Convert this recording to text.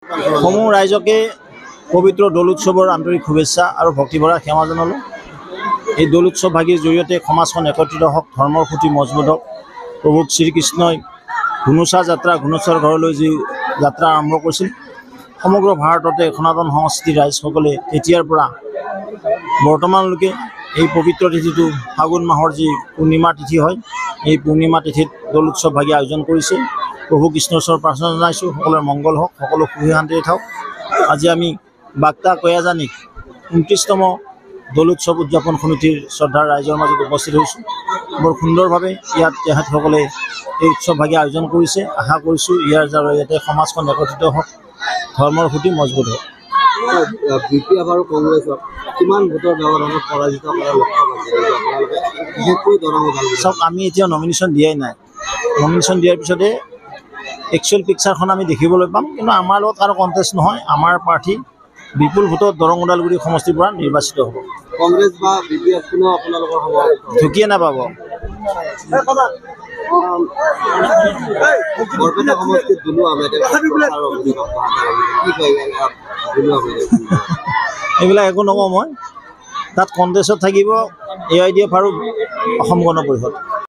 সমূহ ৰাইজকে পবিত্ৰ দৌল উৎসৱৰ আন্তৰিক শুভেচ্ছা আৰু ভক্তিভৰা সেৱা জনালোঁ। এই দৌল উৎসৱ ভাগিৰ জৰিয়তে সমাজখন একত্ৰিত হওক, ধৰ্মৰ প্ৰতি মজবুত হওক। প্ৰভু শ্ৰীকৃষ্ণই ঘুনুচা যাত্ৰা, ঘুনুচাৰ ঘৰলৈ যি যাত্ৰা আৰম্ভ কৰিছিল, সমগ্ৰ ভাৰততে সনাতন সংস্কৃতিৰ ৰাইজসকলে তেতিয়াৰ পৰা বৰ্তমানলৈকে এই পবিত্ৰ তিথিটো ফাগুন মাহৰ যি পূৰ্ণিমা তিথি হয়, এই পূৰ্ণিমা তিথিত দৌল উৎসৱ ভাগি আয়োজন কৰিছে। প্ৰভু কৃষ্ণৰ ওচৰত প্ৰাৰ্থনা জনাইছোঁ, সকলোৰে মংগল হওক, সকলো সুখী শান্তিৰে থাকক। আজি আমি বাক্তা কয়াজানিক ২৯তম দৌল উৎসৱ উদযাপন সমিতিৰ শ্ৰদ্ধাৰ ৰাইজৰ মাজত উপস্থিত হৈছোঁ। বৰ সুন্দৰভাৱে ইয়াত তেখেতসকলে এই উৎসৱ ভাগি আয়োজন কৰিছে। আশা কৰিছোঁ ইয়াৰ জৰিয়তে সমাজখন একত্ৰিত হওক, ধৰ্মৰ প্ৰতি মজবুত হওক। বিপিএফ আৰু কংগ্ৰেছক কিমান ভোটৰ ব্যৱধানত পৰাজিত কৰাৰ লক্ষ্য বিশেষকৈ চাওক, আমি এতিয়া নমিনেশ্যন দিয়াই নাই। নমিনেশ্যন দিয়াৰ পিছতে একচুৱেল পিকচাৰখন আমি দেখিবলৈ পাম, কিন্তু আমাৰ লগত কাৰো কণ্টেষ্ট নহয়। আমাৰ প্ৰাৰ্থী বিপুল ভোটত দৰং ওদালগুৰি সমষ্টিৰ পৰা নিৰ্বাচিত হ'ব। কংগ্ৰেছ বা বিপিএফ কোনো আপোনালোকৰ ঢুকিয়ে নাপাব। বৰপেটা সমষ্টিত দুলু আহমেদে এইবিলাক একো নকওঁ মই। তাত কংগ্ৰেছত থাকিব AIDF আৰু অসম গণ পৰিষদ।